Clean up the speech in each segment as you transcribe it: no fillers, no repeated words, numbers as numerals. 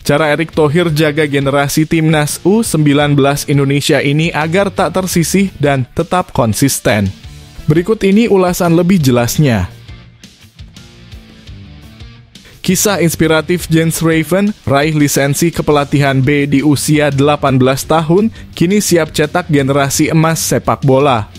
Cara Erick Thohir jaga generasi timnas U19 Indonesia ini agar tak tersisih dan tetap konsisten. Berikut ini ulasan lebih jelasnya. Kisah inspiratif Jens Raven, raih lisensi kepelatihan B di usia 18 tahun, kini siap cetak generasi emas sepak bola.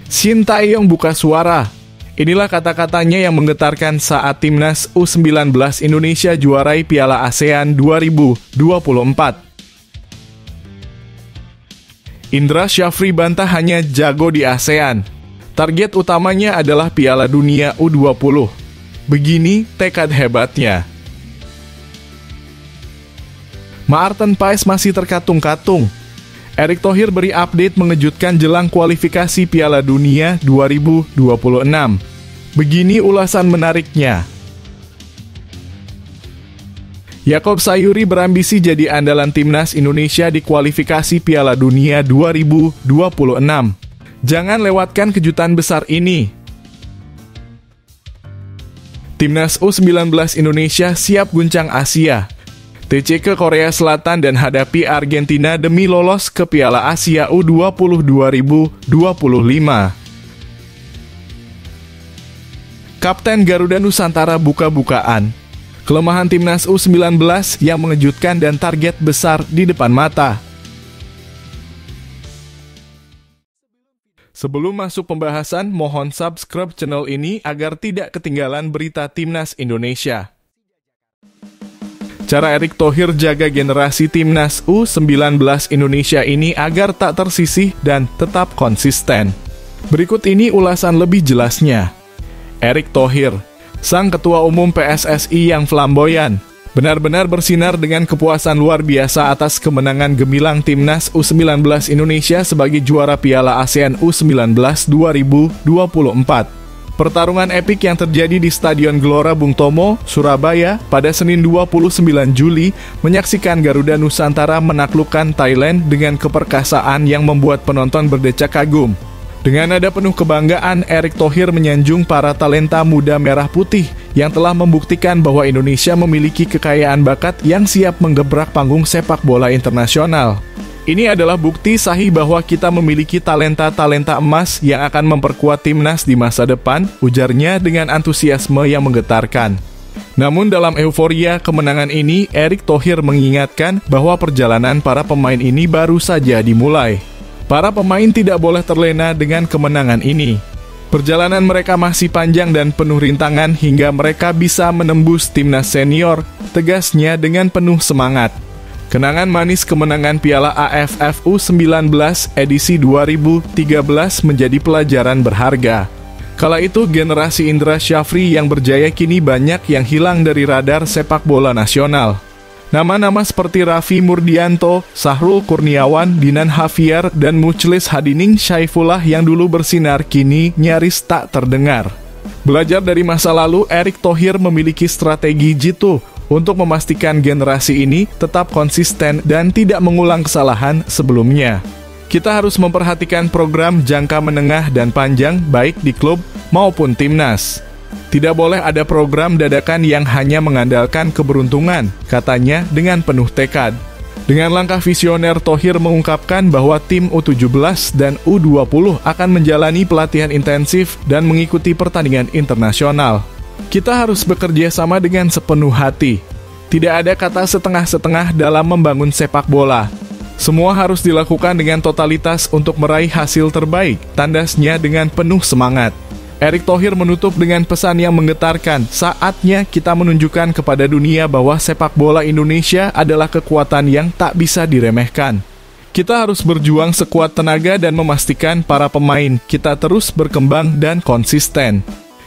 Shin Tae-yong buka suara. Inilah kata-katanya yang menggetarkan saat timnas U19 Indonesia juarai Piala ASEAN 2024. Indra Syafri bantah hanya jago di ASEAN. Target utamanya adalah Piala Dunia U20. Begini tekad hebatnya. Maarten Paes masih terkatung-katung. Erick Thohir beri update mengejutkan jelang kualifikasi Piala Dunia 2026. Begini ulasan menariknya. Yaakob Sayuri berambisi jadi andalan timnas Indonesia di kualifikasi Piala Dunia 2026. Jangan lewatkan kejutan besar ini. Timnas U19 Indonesia siap guncang Asia. TC ke Korea Selatan dan hadapi Argentina demi lolos ke Piala Asia U20 2025. Kapten Garuda Nusantara buka-bukaan. Kelemahan timnas U19 yang mengejutkan dan target besar di depan mata. Sebelum masuk pembahasan, mohon subscribe channel ini agar tidak ketinggalan berita timnas Indonesia. Cara Erick Thohir jaga generasi timnas U19 Indonesia ini agar tak tersisih dan tetap konsisten. Berikut ini ulasan lebih jelasnya. Erick Thohir, sang ketua umum PSSI yang flamboyan, benar-benar bersinar dengan kepuasan luar biasa atas kemenangan gemilang timnas U19 Indonesia sebagai juara Piala ASEAN U19 2024. Pertarungan epik yang terjadi di Stadion Gelora Bung Tomo, Surabaya, pada Senin 29 Juli, menyaksikan Garuda Nusantara menaklukkan Thailand dengan keperkasaan yang membuat penonton berdecak kagum. Dengan nada penuh kebanggaan, Erick Thohir menyanjung para talenta muda merah putih yang telah membuktikan bahwa Indonesia memiliki kekayaan bakat yang siap menggebrak panggung sepak bola internasional. Ini adalah bukti sahih bahwa kita memiliki talenta-talenta emas yang akan memperkuat timnas di masa depan, ujarnya dengan antusiasme yang menggetarkan. Namun dalam euforia kemenangan ini, Erick Thohir mengingatkan bahwa perjalanan para pemain ini baru saja dimulai. Para pemain tidak boleh terlena dengan kemenangan ini. Perjalanan mereka masih panjang dan penuh rintangan hingga mereka bisa menembus timnas senior, tegasnya dengan penuh semangat. Kenangan manis kemenangan Piala AFF U19 edisi 2013 menjadi pelajaran berharga. Kala itu generasi Indra Syafri yang berjaya kini banyak yang hilang dari radar sepak bola nasional. Nama-nama seperti Raffi Murdianto, Sahrul Kurniawan, Dinan Hafiar, dan Muchlis Hadining Syaifullah yang dulu bersinar kini nyaris tak terdengar. Belajar dari masa lalu, Erick Thohir memiliki strategi jitu untuk memastikan generasi ini tetap konsisten dan tidak mengulang kesalahan sebelumnya. Kita harus memperhatikan program jangka menengah dan panjang baik di klub maupun timnas. Tidak boleh ada program dadakan yang hanya mengandalkan keberuntungan, katanya dengan penuh tekad. Dengan langkah visioner, Thohir mengungkapkan bahwa tim U17 dan U20 akan menjalani pelatihan intensif dan mengikuti pertandingan internasional. Kita harus bekerja sama dengan sepenuh hati. Tidak ada kata setengah-setengah dalam membangun sepak bola. Semua harus dilakukan dengan totalitas untuk meraih hasil terbaik, tandasnya dengan penuh semangat. Erick Thohir menutup dengan pesan yang menggetarkan, saatnya kita menunjukkan kepada dunia bahwa sepak bola Indonesia adalah kekuatan yang tak bisa diremehkan. Kita harus berjuang sekuat tenaga dan memastikan para pemain kita terus berkembang dan konsisten.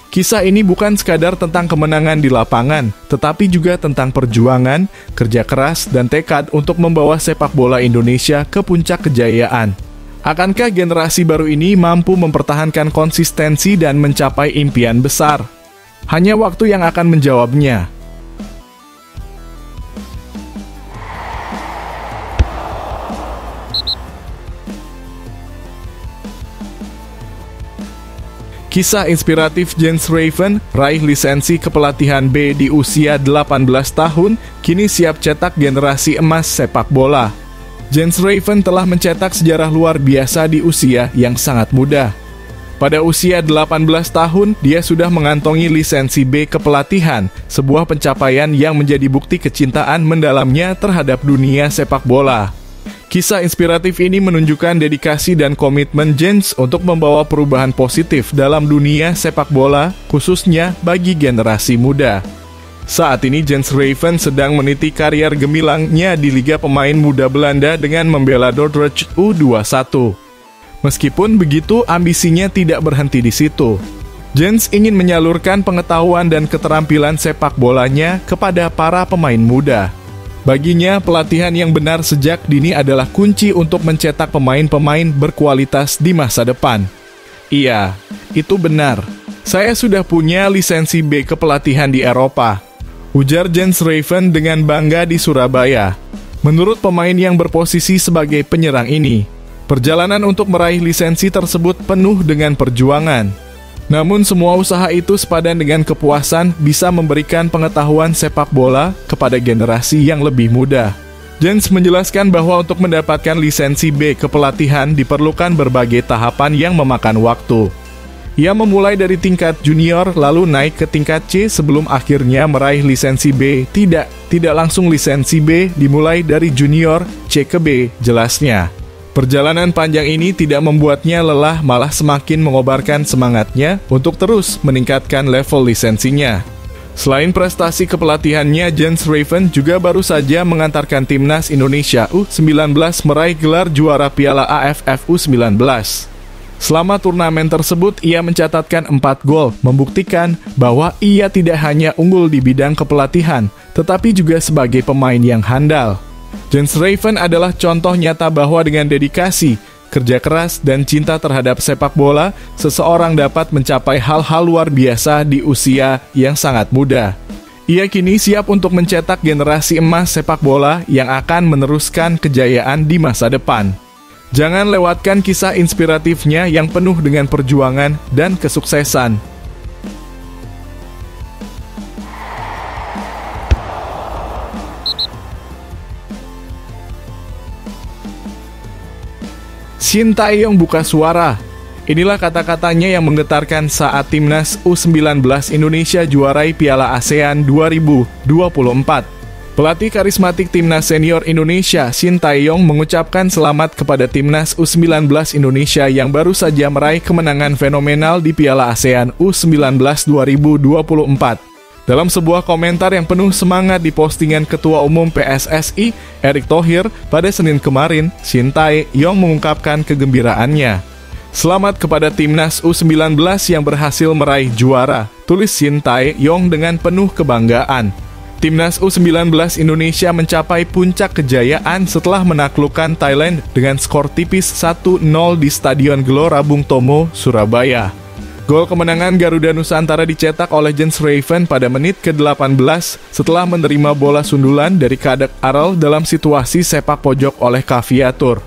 Kisah ini bukan sekadar tentang kemenangan di lapangan, tetapi juga tentang perjuangan, kerja keras, dan tekad untuk membawa sepak bola Indonesia ke puncak kejayaan. Akankah generasi baru ini mampu mempertahankan konsistensi dan mencapai impian besar? Hanya waktu yang akan menjawabnya. Kisah inspiratif Jens Raven, raih lisensi kepelatihan B di usia 18 tahun, kini siap cetak generasi emas sepak bola. Jens Raven telah mencetak sejarah luar biasa di usia yang sangat muda. Pada usia 18 tahun, dia sudah mengantongi lisensi B kepelatihan, sebuah pencapaian yang menjadi bukti kecintaan mendalamnya terhadap dunia sepak bola. Kisah inspiratif ini menunjukkan dedikasi dan komitmen Jens untuk membawa perubahan positif dalam dunia sepak bola, khususnya bagi generasi muda. Saat ini Jens Raven sedang meniti karier gemilangnya di Liga Pemain Muda Belanda dengan membela Dordrecht U21. Meskipun begitu, ambisinya tidak berhenti di situ. Jens ingin menyalurkan pengetahuan dan keterampilan sepak bolanya kepada para pemain muda. Baginya, pelatihan yang benar sejak dini adalah kunci untuk mencetak pemain-pemain berkualitas di masa depan. Iya, itu benar. Saya sudah punya lisensi B kepelatihan di Eropa, ujar Jens Raven dengan bangga di Surabaya. Menurut pemain yang berposisi sebagai penyerang ini, perjalanan untuk meraih lisensi tersebut penuh dengan perjuangan. Namun semua usaha itu sepadan dengan kepuasan bisa memberikan pengetahuan sepak bola kepada generasi yang lebih muda. Jens menjelaskan bahwa untuk mendapatkan lisensi B kepelatihan diperlukan berbagai tahapan yang memakan waktu. Ia memulai dari tingkat junior lalu naik ke tingkat C sebelum akhirnya meraih lisensi B. Tidak langsung lisensi B, dimulai dari junior C ke B, jelasnya. Perjalanan panjang ini tidak membuatnya lelah, malah semakin mengobarkan semangatnya untuk terus meningkatkan level lisensinya. Selain prestasi kepelatihannya, Jens Raven juga baru saja mengantarkan timnas Indonesia U19 meraih gelar juara Piala AFF U19. Selama turnamen tersebut, ia mencatatkan 4 gol, membuktikan bahwa ia tidak hanya unggul di bidang kepelatihan, tetapi juga sebagai pemain yang handal. Jens Raven adalah contoh nyata bahwa dengan dedikasi, kerja keras, dan cinta terhadap sepak bola, seseorang dapat mencapai hal-hal luar biasa di usia yang sangat muda. Ia kini siap untuk mencetak generasi emas sepak bola yang akan meneruskan kejayaan di masa depan. Jangan lewatkan kisah inspiratifnya yang penuh dengan perjuangan dan kesuksesan. Shin Tae-yong buka suara. Inilah kata-katanya yang menggetarkan saat timnas U19 Indonesia juarai Piala ASEAN 2024. Pelatih karismatik timnas senior Indonesia, Shin Tae-yong, mengucapkan selamat kepada timnas U19 Indonesia yang baru saja meraih kemenangan fenomenal di Piala ASEAN U19 2024. Dalam sebuah komentar yang penuh semangat di postingan Ketua Umum PSSI, Erick Thohir, pada Senin kemarin, Shin Tae-yong mengungkapkan kegembiraannya. Selamat kepada timnas U19 yang berhasil meraih juara, tulis Shin Tae-yong dengan penuh kebanggaan. Timnas U19 Indonesia mencapai puncak kejayaan setelah menaklukkan Thailand dengan skor tipis 1-0 di Stadion Gelora Bung Tomo, Surabaya. Gol kemenangan Garuda Nusantara dicetak oleh Jens Raven pada menit ke-18 setelah menerima bola sundulan dari Kadek Aral dalam situasi sepak pojok oleh Kaviatur.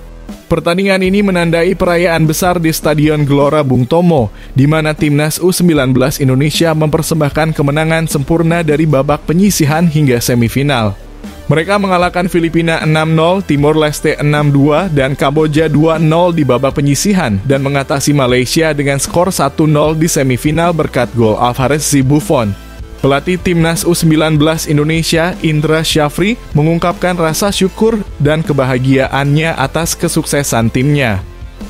Pertandingan ini menandai perayaan besar di Stadion Gelora Bung Tomo, di mana timnas U19 Indonesia mempersembahkan kemenangan sempurna dari babak penyisihan hingga semifinal. Mereka mengalahkan Filipina 6-0, Timor Leste 6-2, dan Kamboja 2-0 di babak penyisihan, dan mengatasi Malaysia dengan skor 1-0 di semifinal berkat gol Alvarez Buffon. Pelatih timnas U19 Indonesia, Indra Syafri, mengungkapkan rasa syukur dan kebahagiaannya atas kesuksesan timnya.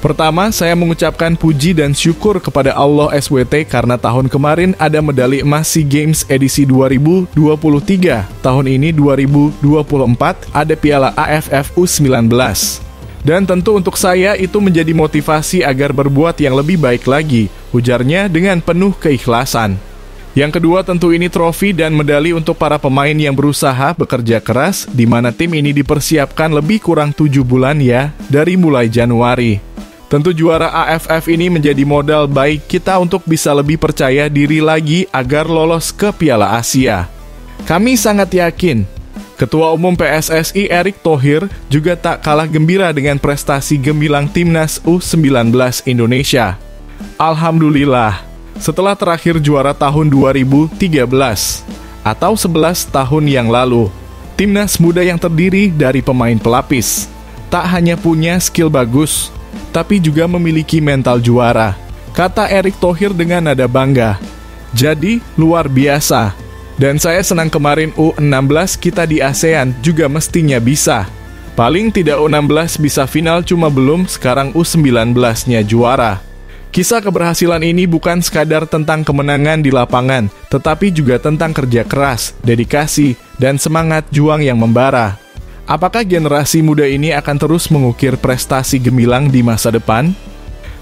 Pertama, saya mengucapkan puji dan syukur kepada Allah SWT karena tahun kemarin ada medali emas SEA Games edisi 2023. Tahun ini 2024 ada Piala AFF U19. Dan tentu untuk saya itu menjadi motivasi agar berbuat yang lebih baik lagi, ujarnya dengan penuh keikhlasan. Yang kedua, tentu ini trofi dan medali untuk para pemain yang berusaha bekerja keras, di mana tim ini dipersiapkan lebih kurang 7 bulan ya, dari mulai Januari. Tentu juara AFF ini menjadi modal baik kita untuk bisa lebih percaya diri lagi agar lolos ke Piala Asia. Kami sangat yakin. Ketua Umum PSSI Erick Thohir juga tak kalah gembira dengan prestasi gemilang timnas U19 Indonesia. Alhamdulillah, setelah terakhir juara tahun 2013 atau 11 tahun yang lalu. Timnas muda yang terdiri dari pemain pelapis tak hanya punya skill bagus, tapi juga memiliki mental juara, kata Erick Thohir dengan nada bangga. Jadi, luar biasa. Dan saya senang kemarin U16 kita di ASEAN juga mestinya bisa. Paling tidak U16 bisa final, cuma belum, sekarang U19-nya juara. Kisah keberhasilan ini bukan sekadar tentang kemenangan di lapangan, tetapi juga tentang kerja keras, dedikasi, dan semangat juang yang membara. Apakah generasi muda ini akan terus mengukir prestasi gemilang di masa depan?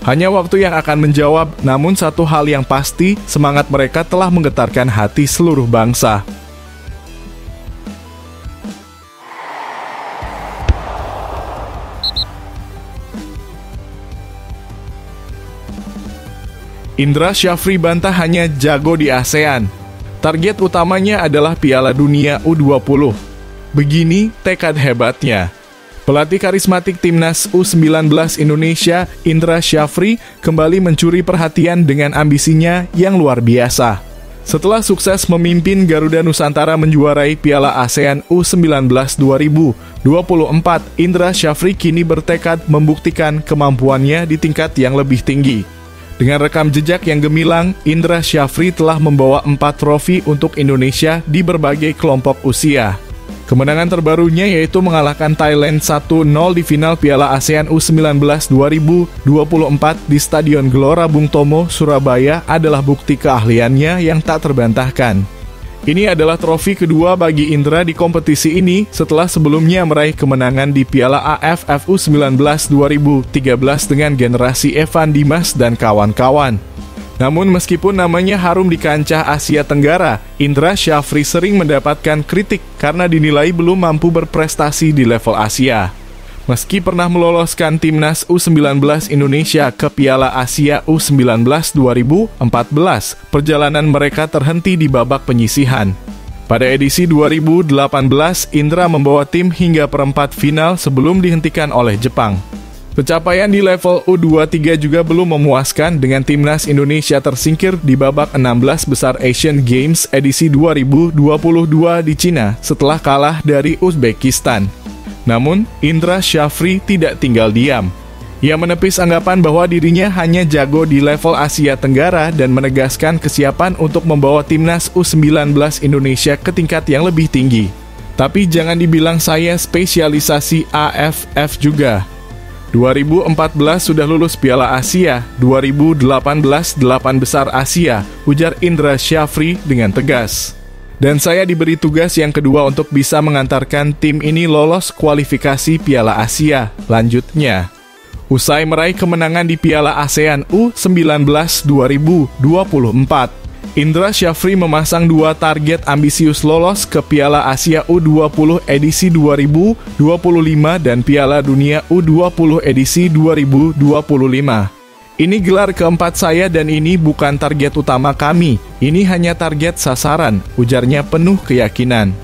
Hanya waktu yang akan menjawab, namun satu hal yang pasti, semangat mereka telah menggetarkan hati seluruh bangsa. Indra Syafri bantah hanya jago di ASEAN. Target utamanya adalah Piala Dunia U20. Begini tekad hebatnya. Pelatih karismatik Timnas U19 Indonesia, Indra Syafri, kembali mencuri perhatian dengan ambisinya yang luar biasa. Setelah sukses memimpin Garuda Nusantara menjuarai Piala ASEAN U19 2024, Indra Syafri kini bertekad membuktikan kemampuannya di tingkat yang lebih tinggi. Dengan rekam jejak yang gemilang, Indra Syafri telah membawa 4 trofi untuk Indonesia di berbagai kelompok usia. Kemenangan terbarunya yaitu mengalahkan Thailand 1-0 di final Piala ASEAN U19 2024 di Stadion Gelora Bung Tomo, Surabaya adalah bukti keahliannya yang tak terbantahkan. Ini adalah trofi kedua bagi Indra di kompetisi ini setelah sebelumnya meraih kemenangan di Piala AFF U19 2013 dengan generasi Evan Dimas dan kawan-kawan. Namun meskipun namanya harum di kancah Asia Tenggara, Indra Syafri sering mendapatkan kritik karena dinilai belum mampu berprestasi di level Asia. Meski pernah meloloskan Timnas U19 Indonesia ke Piala Asia U19 2014, perjalanan mereka terhenti di babak penyisihan. Pada edisi 2018, Indra membawa tim hingga perempat final sebelum dihentikan oleh Jepang. Pencapaian di level U23 juga belum memuaskan dengan Timnas Indonesia tersingkir di babak 16 besar Asian Games edisi 2022 di Cina setelah kalah dari Uzbekistan. Namun, Indra Syafri tidak tinggal diam. Ia menepis anggapan bahwa dirinya hanya jago di level Asia Tenggara dan menegaskan kesiapan untuk membawa Timnas U19 Indonesia ke tingkat yang lebih tinggi. Tapi jangan dibilang saya spesialisasi AFF juga. 2014 sudah lulus Piala Asia, 2018 8 besar Asia, ujar Indra Syafri dengan tegas. Dan saya diberi tugas yang kedua untuk bisa mengantarkan tim ini lolos kualifikasi Piala Asia, lanjutnya. Usai meraih kemenangan di Piala ASEAN U19 2024, Indra Syafri memasang 2 target ambisius lolos ke Piala Asia U20 edisi 2025 dan Piala Dunia U20 edisi 2025. Ini gelar keempat saya dan ini bukan target utama kami, ini hanya target sasaran, ujarnya penuh keyakinan.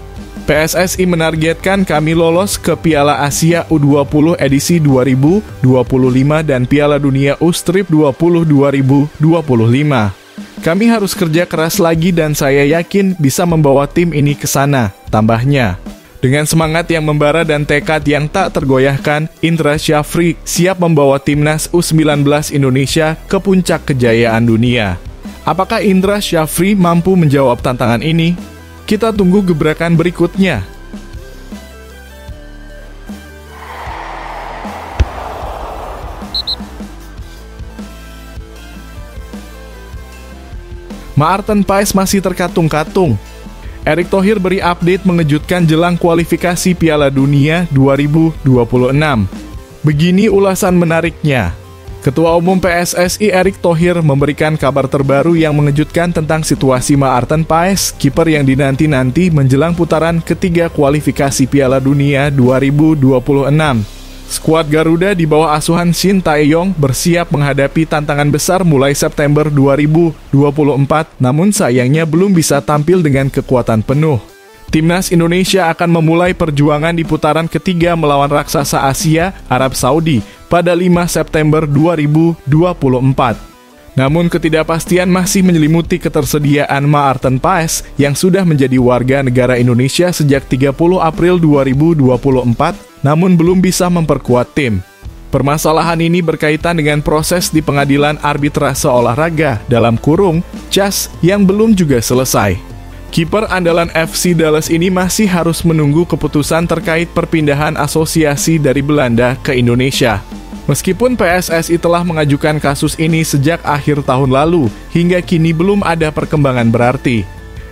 PSSI menargetkan kami lolos ke Piala Asia U20 edisi 2025 dan Piala Dunia U20 2025. Kami harus kerja keras lagi dan saya yakin bisa membawa tim ini ke sana, tambahnya. Dengan semangat yang membara dan tekad yang tak tergoyahkan, Indra Syafri siap membawa Timnas U19 Indonesia ke puncak kejayaan dunia. Apakah Indra Syafri mampu menjawab tantangan ini? Kita tunggu gebrakan berikutnya. Maarten Paes masih terkatung-katung. Erick Thohir beri update mengejutkan jelang kualifikasi Piala Dunia 2026. Begini ulasan menariknya. Ketua Umum PSSI Erick Thohir memberikan kabar terbaru yang mengejutkan tentang situasi Maarten Paes, kiper yang dinanti-nanti menjelang putaran ketiga kualifikasi Piala Dunia 2026. Skuad Garuda di bawah asuhan Shin Tae-yong bersiap menghadapi tantangan besar mulai September 2024, namun sayangnya belum bisa tampil dengan kekuatan penuh. Timnas Indonesia akan memulai perjuangan di putaran ketiga melawan raksasa Asia, Arab Saudi, pada 5 September 2024. Namun ketidakpastian masih menyelimuti ketersediaan Maarten Paes yang sudah menjadi warga negara Indonesia sejak 30 April 2024, namun belum bisa memperkuat tim. Permasalahan ini berkaitan dengan proses di Pengadilan Arbitrase Olahraga dalam kurung CAS yang belum juga selesai. Kiper andalan FC Dallas ini masih harus menunggu keputusan terkait perpindahan asosiasi dari Belanda ke Indonesia. Meskipun PSSI telah mengajukan kasus ini sejak akhir tahun lalu, hingga kini belum ada perkembangan berarti.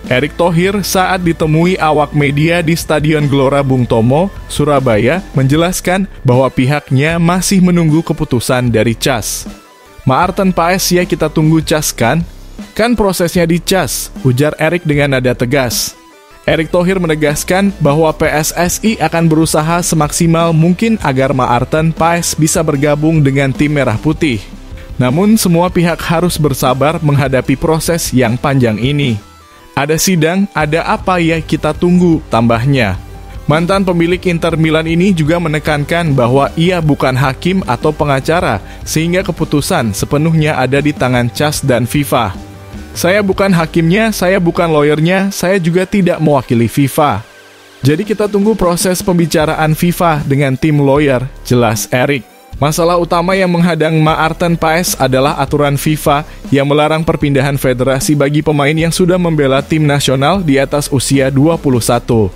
Erick Thohir saat ditemui awak media di Stadion Gelora Bung Tomo, Surabaya, menjelaskan bahwa pihaknya masih menunggu keputusan dari CAS. Maarten Paes ya kita tunggu CAS kan? Kan prosesnya di CAS, ujar Erick dengan nada tegas. Erick Thohir menegaskan bahwa PSSI akan berusaha semaksimal mungkin agar Maarten Paes bisa bergabung dengan tim Merah Putih. Namun semua pihak harus bersabar menghadapi proses yang panjang ini. Ada sidang, ada apa ya kita tunggu, tambahnya. Mantan pemilik Inter Milan ini juga menekankan bahwa ia bukan hakim atau pengacara, sehingga keputusan sepenuhnya ada di tangan CAS dan FIFA. Saya bukan hakimnya, saya bukan lawyernya, saya juga tidak mewakili FIFA. Jadi kita tunggu proses pembicaraan FIFA dengan tim lawyer, jelas Erick. Masalah utama yang menghadang Maarten Paes adalah aturan FIFA yang melarang perpindahan federasi bagi pemain yang sudah membela tim nasional di atas usia 21.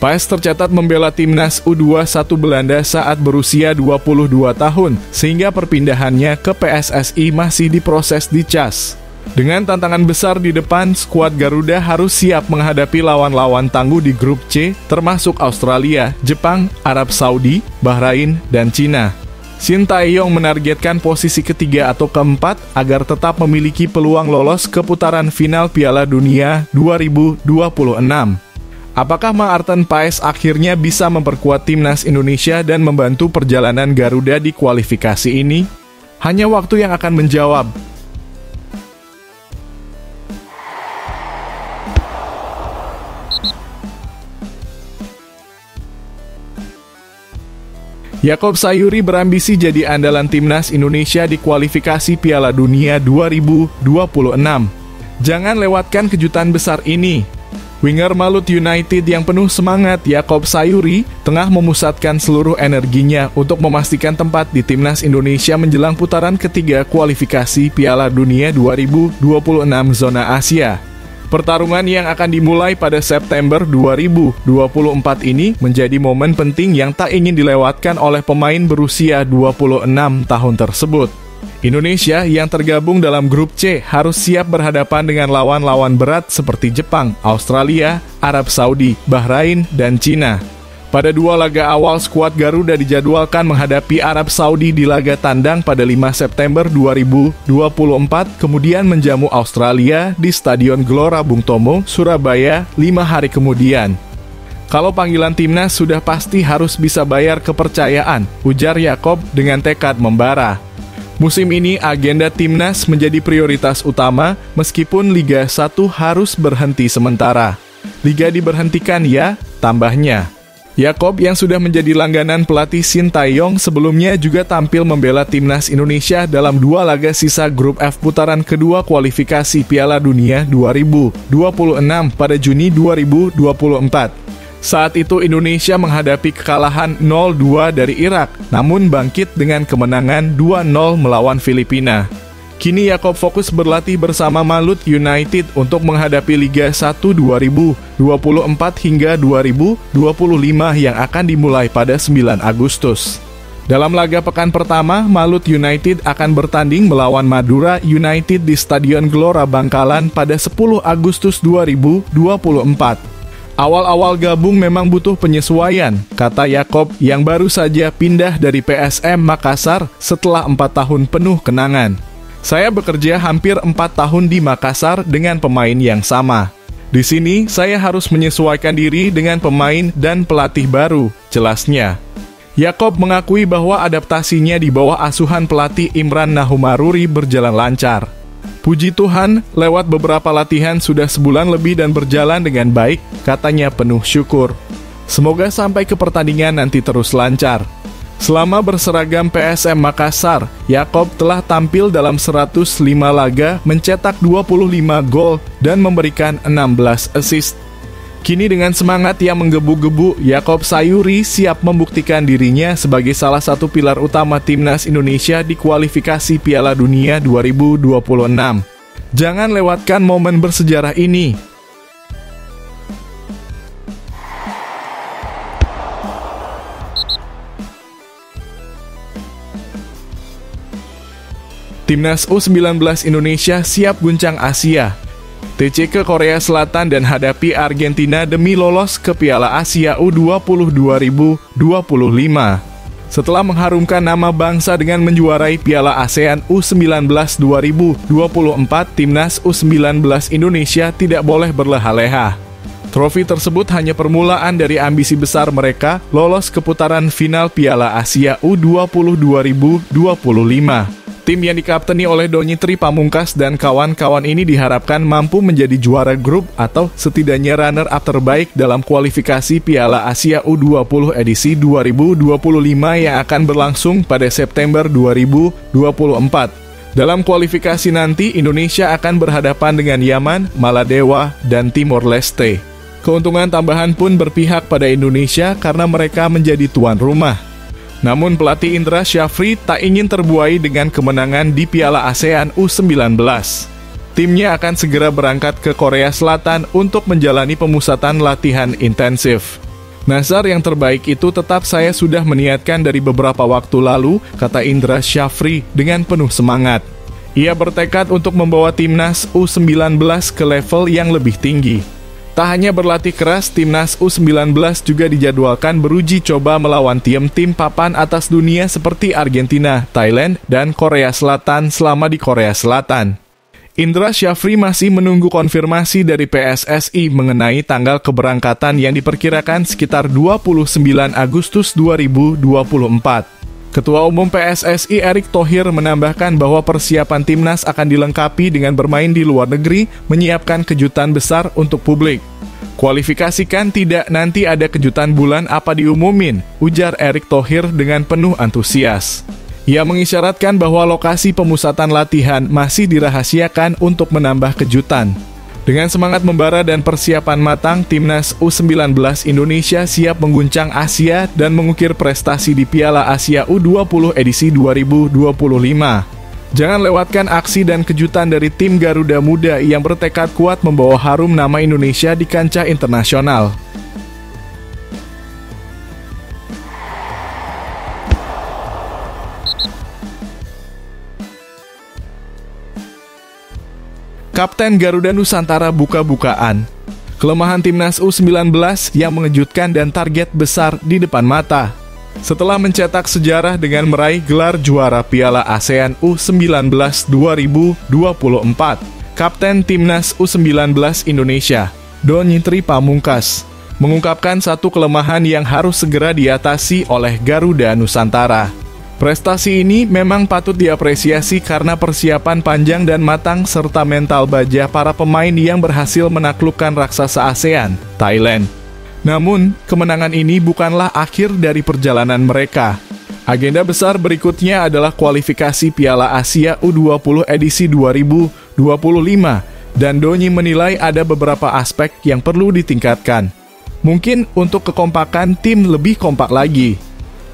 Paes tercatat membela timnas U21 Belanda saat berusia 22 tahun, sehingga perpindahannya ke PSSI masih diproses di CAS. Dengan tantangan besar di depan, skuad Garuda harus siap menghadapi lawan-lawan tangguh di grup C, termasuk Australia, Jepang, Arab Saudi, Bahrain, dan Cina. Shin Tae-yong menargetkan posisi ketiga atau keempat agar tetap memiliki peluang lolos ke putaran final Piala Dunia 2026. Apakah Maarten Paes akhirnya bisa memperkuat timnas Indonesia dan membantu perjalanan Garuda di kualifikasi ini? Hanya waktu yang akan menjawab. Yaakob Sayuri berambisi jadi andalan timnas Indonesia di kualifikasi Piala Dunia 2026. Jangan lewatkan kejutan besar ini. Winger Malut United yang penuh semangat, Yaakob Sayuri, tengah memusatkan seluruh energinya untuk memastikan tempat di timnas Indonesia menjelang putaran ketiga kualifikasi Piala Dunia 2026 zona Asia. Pertarungan yang akan dimulai pada September 2024 ini menjadi momen penting yang tak ingin dilewatkan oleh pemain berusia 26 tahun tersebut. Indonesia yang tergabung dalam grup C harus siap berhadapan dengan lawan-lawan berat seperti Jepang, Australia, Arab Saudi, Bahrain, dan Cina. Pada dua laga awal, skuad Garuda dijadwalkan menghadapi Arab Saudi di laga tandang pada 5 September 2024, kemudian menjamu Australia di Stadion Gelora Bung Tomo, Surabaya, 5 hari kemudian. Kalau panggilan timnas sudah pasti harus bisa bayar kepercayaan, ujar Yaakob dengan tekad membara. Musim ini agenda timnas menjadi prioritas utama, meskipun Liga 1 harus berhenti sementara. Liga diberhentikan ya, tambahnya. Yaakob yang sudah menjadi langganan pelatih Shin Tae-yong sebelumnya juga tampil membela timnas Indonesia dalam dua laga sisa grup F putaran kedua kualifikasi Piala Dunia 2026 pada Juni 2024. Saat itu Indonesia menghadapi kekalahan 0-2 dari Irak, namun bangkit dengan kemenangan 2-0 melawan Filipina. Kini Yaakob fokus berlatih bersama Malut United untuk menghadapi Liga 1 2024 hingga 2025 yang akan dimulai pada 9 Agustus. Dalam laga pekan pertama, Malut United akan bertanding melawan Madura United di Stadion Gelora Bangkalan pada 10 Agustus 2024. Awal-awal gabung memang butuh penyesuaian, kata Yaakob yang baru saja pindah dari PSM Makassar setelah 4 tahun penuh kenangan. Saya bekerja hampir 4 tahun di Makassar dengan pemain yang sama. Di sini, saya harus menyesuaikan diri dengan pemain dan pelatih baru, jelasnya. Yaakob mengakui bahwa adaptasinya di bawah asuhan pelatih Imran Nahumaruri berjalan lancar. Puji Tuhan, lewat beberapa latihan sudah sebulan lebih dan berjalan dengan baik, katanya penuh syukur. Semoga sampai ke pertandingan nanti terus lancar. Selama berseragam PSM Makassar, Yaakob telah tampil dalam 105 laga, mencetak 25 gol dan memberikan 16 assist. Kini dengan semangat yang menggebu-gebu, Yaakob Sayuri siap membuktikan dirinya sebagai salah satu pilar utama timnas Indonesia di kualifikasi Piala Dunia 2026. Jangan lewatkan momen bersejarah ini. Timnas U19 Indonesia siap guncang Asia. TC ke Korea Selatan dan hadapi Argentina demi lolos ke Piala Asia U20 2025. Setelah mengharumkan nama bangsa dengan menjuarai Piala ASEAN U19 2024, Timnas U19 Indonesia tidak boleh berleha-leha. Trofi tersebut hanya permulaan dari ambisi besar mereka lolos ke putaran final Piala Asia U20 2025. Tim yang dikapteni oleh Donny Tri Pamungkas dan kawan-kawan ini diharapkan mampu menjadi juara grup atau setidaknya runner-up terbaik dalam kualifikasi Piala Asia U20 edisi 2025 yang akan berlangsung pada September 2024. Dalam kualifikasi nanti, Indonesia akan berhadapan dengan Yaman, Maladewa, dan Timor Leste. Keuntungan tambahan pun berpihak pada Indonesia karena mereka menjadi tuan rumah. Namun pelatih Indra Syafri tak ingin terbuai dengan kemenangan di Piala ASEAN U19. Timnya akan segera berangkat ke Korea Selatan untuk menjalani pemusatan latihan intensif. Nazar, yang terbaik itu tetap saya sudah meniatkan dari beberapa waktu lalu, kata Indra Syafri dengan penuh semangat. Ia bertekad untuk membawa timnas U19 ke level yang lebih tinggi. Tak hanya berlatih keras, Timnas U19 juga dijadwalkan beruji coba melawan tim-tim papan atas dunia seperti Argentina, Thailand, dan Korea Selatan selama di Korea Selatan. Indra Syafri masih menunggu konfirmasi dari PSSI mengenai tanggal keberangkatan yang diperkirakan sekitar 29 Agustus 2024. Ketua Umum PSSI Erick Thohir menambahkan bahwa persiapan timnas akan dilengkapi dengan bermain di luar negeri, menyiapkan kejutan besar untuk publik. Kualifikasikan tidak nanti ada kejutan bulan apa diumumin, ujar Erick Thohir dengan penuh antusias. Ia mengisyaratkan bahwa lokasi pemusatan latihan masih dirahasiakan untuk menambah kejutan. Dengan semangat membara dan persiapan matang, Timnas U19 Indonesia siap mengguncang Asia dan mengukir prestasi di Piala Asia U20 edisi 2025. Jangan lewatkan aksi dan kejutan dari tim Garuda Muda yang bertekad kuat membawa harum nama Indonesia di kancah internasional. Kapten Garuda Nusantara buka-bukaan. Kelemahan Timnas U19 yang mengejutkan dan target besar di depan mata. Setelah mencetak sejarah dengan meraih gelar juara Piala ASEAN U19 2024, Kapten Timnas U19 Indonesia, Donny Tri Pamungkas, mengungkapkan satu kelemahan yang harus segera diatasi oleh Garuda Nusantara. Prestasi ini memang patut diapresiasi karena persiapan panjang dan matang serta mental baja para pemain yang berhasil menaklukkan raksasa ASEAN, Thailand. Namun, kemenangan ini bukanlah akhir dari perjalanan mereka. Agenda besar berikutnya adalah kualifikasi Piala Asia U20 edisi 2025, dan Donny menilai ada beberapa aspek yang perlu ditingkatkan. Mungkin untuk kekompakan tim lebih kompak lagi.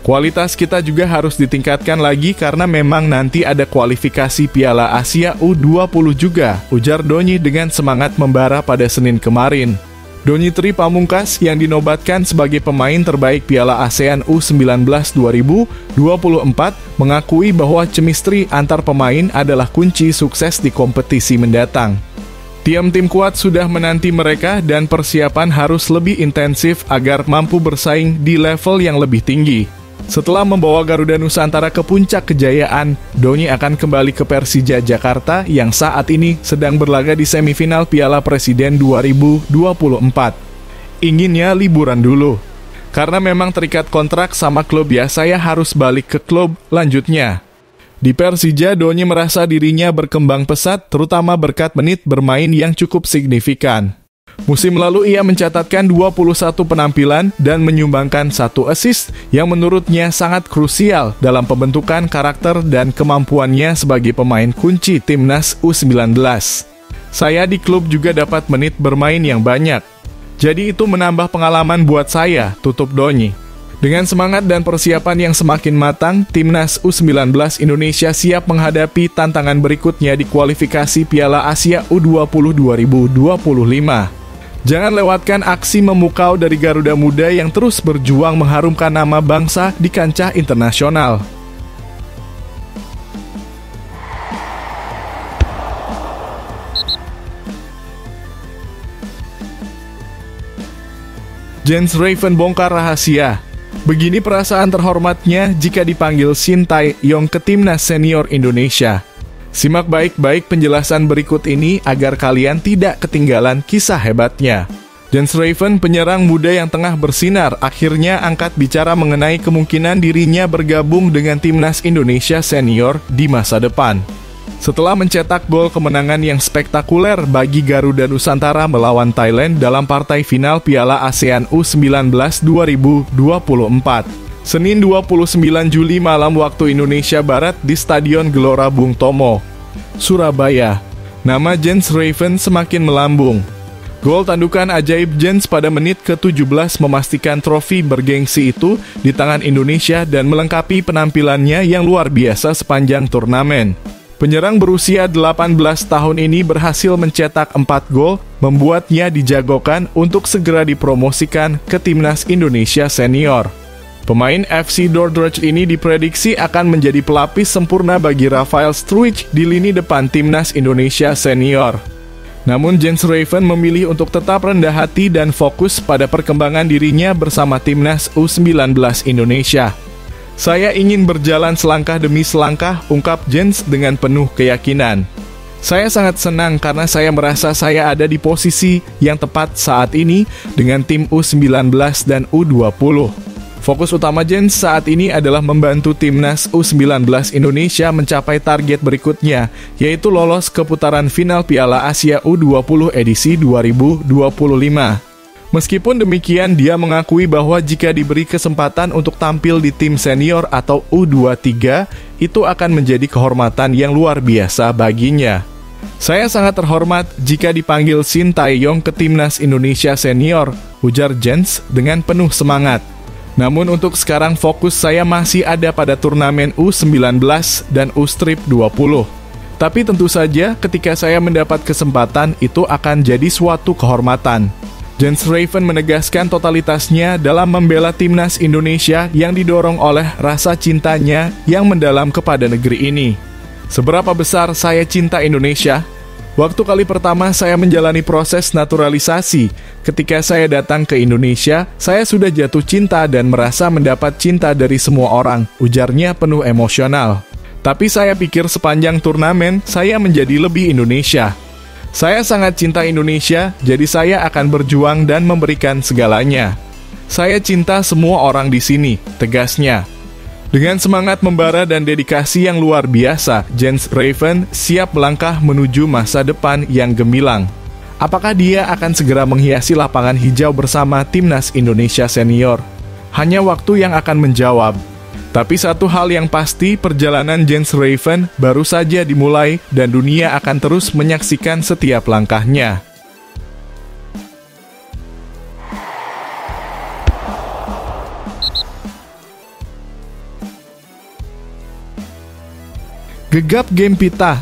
Kualitas kita juga harus ditingkatkan lagi karena memang nanti ada kualifikasi Piala Asia U20 juga, ujar Donny dengan semangat membara pada Senin kemarin. Donny Tri Pamungkas yang dinobatkan sebagai pemain terbaik Piala ASEAN U19 2024 mengakui bahwa chemistry antar pemain adalah kunci sukses di kompetisi mendatang. Tim kuat sudah menanti mereka dan persiapan harus lebih intensif agar mampu bersaing di level yang lebih tinggi. Setelah membawa Garuda Nusantara ke puncak kejayaan, Donny akan kembali ke Persija Jakarta yang saat ini sedang berlaga di semifinal Piala Presiden 2024. Inginnya liburan dulu. Karena memang terikat kontrak sama klub ya, saya harus balik ke klub, lanjutnya. Di Persija, Donny merasa dirinya berkembang pesat, terutama berkat menit bermain yang cukup signifikan. Musim lalu ia mencatatkan 21 penampilan dan menyumbangkan 1 assist yang menurutnya sangat krusial dalam pembentukan karakter dan kemampuannya sebagai pemain kunci timnas U19. Saya di klub juga dapat menit bermain yang banyak. Jadi itu menambah pengalaman buat saya, tutup Donny. Dengan semangat dan persiapan yang semakin matang, timnas U19 Indonesia siap menghadapi tantangan berikutnya di kualifikasi Piala Asia U20 2025. Jangan lewatkan aksi memukau dari Garuda Muda yang terus berjuang mengharumkan nama bangsa di kancah internasional. Jens Raven bongkar rahasia. Begini perasaan terhormatnya jika dipanggil Shin Tae-yong ke timnas senior Indonesia. Simak baik-baik penjelasan berikut ini agar kalian tidak ketinggalan kisah hebatnya. Jens Raven, penyerang muda yang tengah bersinar, akhirnya angkat bicara mengenai kemungkinan dirinya bergabung dengan timnas Indonesia senior di masa depan. Setelah mencetak gol kemenangan yang spektakuler bagi Garuda Nusantara melawan Thailand dalam partai final Piala ASEAN U19 2024. Senin 29 Juli malam waktu Indonesia Barat di Stadion Gelora Bung Tomo, Surabaya. Nama Jens Raven semakin melambung. Gol tandukan ajaib Jens pada menit ke-17 memastikan trofi bergengsi itu di tangan Indonesia dan melengkapi penampilannya yang luar biasa sepanjang turnamen. Penyerang berusia 18 tahun ini berhasil mencetak 4 gol, membuatnya dijagokan untuk segera dipromosikan ke timnas Indonesia senior. Pemain FC Dordrecht ini diprediksi akan menjadi pelapis sempurna bagi Rafael Struijk di lini depan timnas Indonesia senior. Namun Jens Raven memilih untuk tetap rendah hati dan fokus pada perkembangan dirinya bersama timnas U19 Indonesia. Saya ingin berjalan selangkah demi selangkah, ungkap Jens dengan penuh keyakinan. Saya sangat senang karena saya merasa saya ada di posisi yang tepat saat ini dengan tim U19 dan U20. Fokus utama Jens saat ini adalah membantu timnas U19 Indonesia mencapai target berikutnya, yaitu lolos ke putaran final Piala Asia U20 edisi 2025. Meskipun demikian, dia mengakui bahwa jika diberi kesempatan untuk tampil di tim senior atau U23, itu akan menjadi kehormatan yang luar biasa baginya. Saya sangat terhormat jika dipanggil Shin Tae-yong ke timnas Indonesia senior, ujar Jens dengan penuh semangat. Namun untuk sekarang fokus saya masih ada pada turnamen U19 dan U-Strip 20. Tapi tentu saja ketika saya mendapat kesempatan itu akan jadi suatu kehormatan. Jens Raven menegaskan totalitasnya dalam membela timnas Indonesia yang didorong oleh rasa cintanya yang mendalam kepada negeri ini. Seberapa besar saya cinta Indonesia? Waktu kali pertama saya menjalani proses naturalisasi, ketika saya datang ke Indonesia, saya sudah jatuh cinta dan merasa mendapat cinta dari semua orang, ujarnya penuh emosional. Tapi saya pikir sepanjang turnamen, saya menjadi lebih Indonesia. Saya sangat cinta Indonesia, jadi saya akan berjuang dan memberikan segalanya. Saya cinta semua orang di sini, tegasnya. Dengan semangat membara dan dedikasi yang luar biasa, Jens Raven siap melangkah menuju masa depan yang gemilang. Apakah dia akan segera menghiasi lapangan hijau bersama timnas Indonesia senior? Hanya waktu yang akan menjawab. Tapi satu hal yang pasti, perjalanan Jens Raven baru saja dimulai dan dunia akan terus menyaksikan setiap langkahnya. Gegap game pita.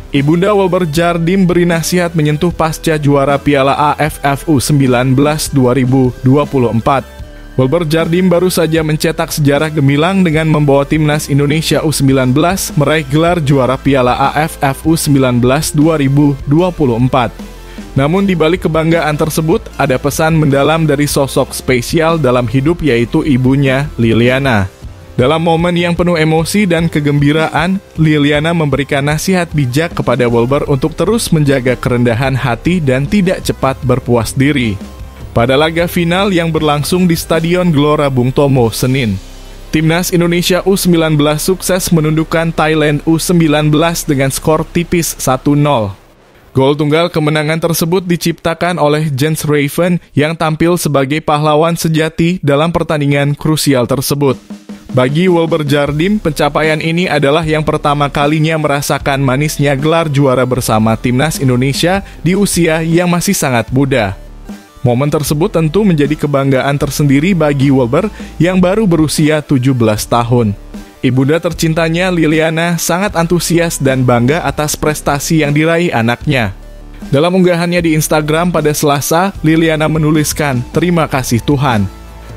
Ibunda Wilber Jardim beri nasihat menyentuh pasca juara Piala AFF U19 2024. Wilber Jardim baru saja mencetak sejarah gemilang dengan membawa timnas Indonesia U19 meraih gelar juara Piala AFF U19 2024. Namun di balik kebanggaan tersebut, ada pesan mendalam dari sosok spesial dalam hidup yaitu ibunya, Liliana. Dalam momen yang penuh emosi dan kegembiraan, Liliana memberikan nasihat bijak kepada Wilber untuk terus menjaga kerendahan hati dan tidak cepat berpuas diri. Pada laga final yang berlangsung di Stadion Gelora Bung Tomo, Senin, timnas Indonesia U19 sukses menundukkan Thailand U19 dengan skor tipis 1-0. Gol tunggal kemenangan tersebut diciptakan oleh Jens Raven yang tampil sebagai pahlawan sejati dalam pertandingan krusial tersebut. Bagi Wilber Jardim, pencapaian ini adalah yang pertama kalinya merasakan manisnya gelar juara bersama Timnas Indonesia di usia yang masih sangat muda. Momen tersebut tentu menjadi kebanggaan tersendiri bagi Wilber yang baru berusia 17 tahun. Ibunda tercintanya, Liliana, sangat antusias dan bangga atas prestasi yang diraih anaknya. Dalam unggahannya di Instagram pada Selasa, Liliana menuliskan, "Terima kasih Tuhan.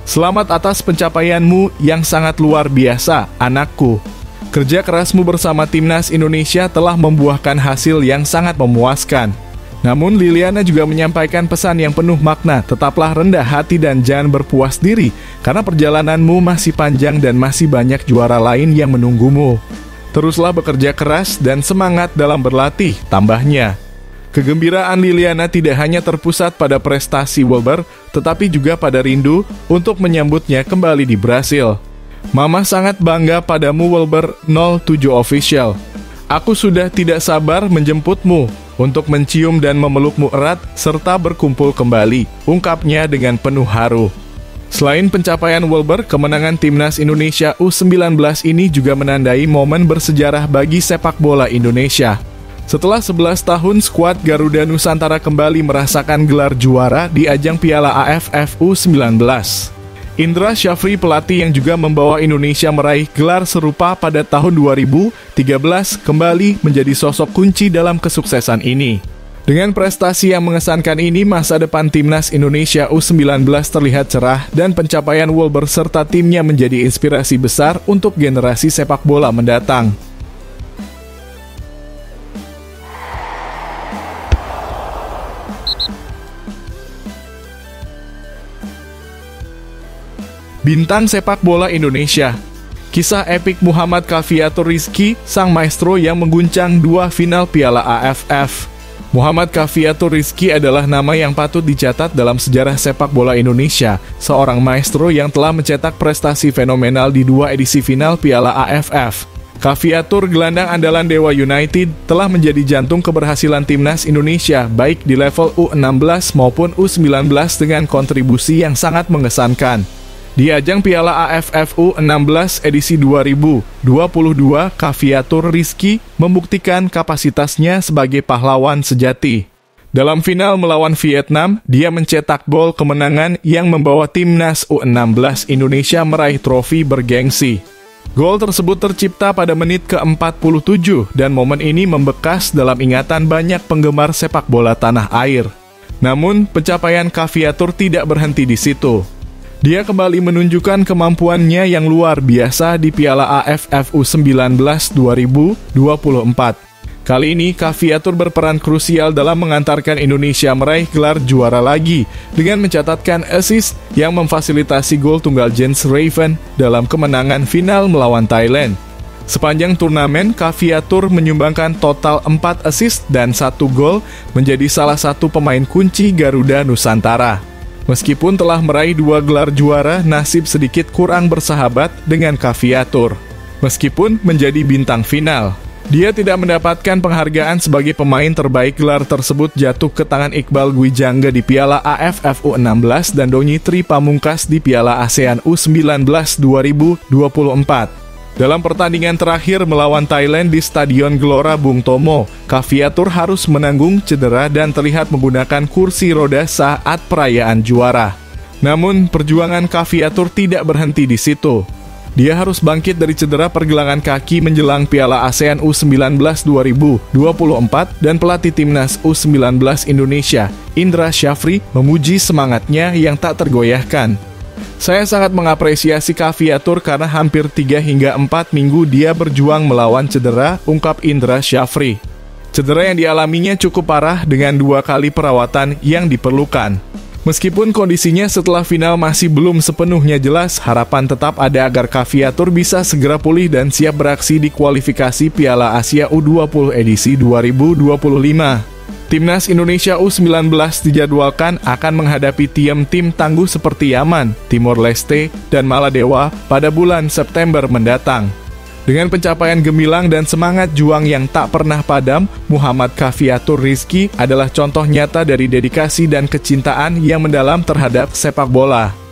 Selamat atas pencapaianmu yang sangat luar biasa, anakku. Kerja kerasmu bersama Timnas Indonesia telah membuahkan hasil yang sangat memuaskan." Namun Liliana juga menyampaikan pesan yang penuh makna, tetaplah rendah hati dan jangan berpuas diri, karena perjalananmu masih panjang dan masih banyak juara lain yang menunggumu. Teruslah bekerja keras dan semangat dalam berlatih, tambahnya. Kegembiraan Liliana tidak hanya terpusat pada prestasi Wilber, tetapi juga pada rindu untuk menyambutnya kembali di Brasil. "Mama sangat bangga padamu Wilber 07 Official. Aku sudah tidak sabar menjemputmu untuk mencium dan memelukmu erat serta berkumpul kembali," ungkapnya dengan penuh haru. Selain pencapaian Wilber, kemenangan Timnas Indonesia U19 ini juga menandai momen bersejarah bagi sepak bola Indonesia. Setelah 11 tahun, skuad Garuda Nusantara kembali merasakan gelar juara di ajang Piala AFF U19. Indra Syafri, pelatih yang juga membawa Indonesia meraih gelar serupa pada tahun 2013, kembali menjadi sosok kunci dalam kesuksesan ini. Dengan prestasi yang mengesankan ini, masa depan Timnas Indonesia U19 terlihat cerah dan pencapaian Wilber serta timnya menjadi inspirasi besar untuk generasi sepak bola mendatang. Bintang sepak bola Indonesia. Kisah epik Muhammad Kaffiatur Rizky, sang maestro yang mengguncang 2 final Piala AFF. Muhammad Kaffiatur Rizky adalah nama yang patut dicatat dalam sejarah sepak bola Indonesia, seorang maestro yang telah mencetak prestasi fenomenal di 2 edisi final Piala AFF. Kaffiatur, gelandang andalan Dewa United, telah menjadi jantung keberhasilan Timnas Indonesia, baik di level U16 maupun U19 dengan kontribusi yang sangat mengesankan. Di ajang Piala AFF U16 edisi 2022, Kaffiatur Rizky membuktikan kapasitasnya sebagai pahlawan sejati. Dalam final melawan Vietnam, dia mencetak gol kemenangan yang membawa Timnas U16 Indonesia meraih trofi bergengsi. Gol tersebut tercipta pada menit ke-47 dan momen ini membekas dalam ingatan banyak penggemar sepak bola tanah air. Namun, pencapaian Kaffiatur tidak berhenti di situ. Dia kembali menunjukkan kemampuannya yang luar biasa di Piala AFF U19 2024. Kali ini, Kaffiatur berperan krusial dalam mengantarkan Indonesia meraih gelar juara lagi dengan mencatatkan assist yang memfasilitasi gol tunggal Jens Raven dalam kemenangan final melawan Thailand. Sepanjang turnamen, Kaffiatur menyumbangkan total 4 assist dan 1 gol, menjadi salah satu pemain kunci Garuda Nusantara. Meskipun telah meraih 2 gelar juara, nasib sedikit kurang bersahabat dengan Kaffiatur. Meskipun menjadi bintang final, dia tidak mendapatkan penghargaan sebagai pemain terbaik. Gelar tersebut jatuh ke tangan Iqbal Gwijangga di Piala AFF U16 dan Donny Tri Pamungkas di Piala ASEAN U19 2024. Dalam pertandingan terakhir melawan Thailand di Stadion Gelora Bung Tomo, Kaffiatur harus menanggung cedera dan terlihat menggunakan kursi roda saat perayaan juara. Namun, perjuangan Kaffiatur tidak berhenti di situ. Dia harus bangkit dari cedera pergelangan kaki menjelang Piala ASEAN U19 2024 dan pelatih Timnas U19 Indonesia, Indra Syafri, memuji semangatnya yang tak tergoyahkan. "Saya sangat mengapresiasi Kaffiatur karena hampir 3 hingga 4 minggu dia berjuang melawan cedera," ungkap Indra Syafri. Cedera yang dialaminya cukup parah dengan 2 kali perawatan yang diperlukan. Meskipun kondisinya setelah final masih belum sepenuhnya jelas, harapan tetap ada agar Kaffiatur bisa segera pulih dan siap beraksi di kualifikasi Piala Asia U20 edisi 2025. Timnas Indonesia U19 dijadwalkan akan menghadapi tim tangguh seperti Yaman, Timor Leste, dan Maladewa pada bulan September mendatang. Dengan pencapaian gemilang dan semangat juang yang tak pernah padam, Muhammad Kaffiatur Rizky adalah contoh nyata dari dedikasi dan kecintaan yang mendalam terhadap sepak bola.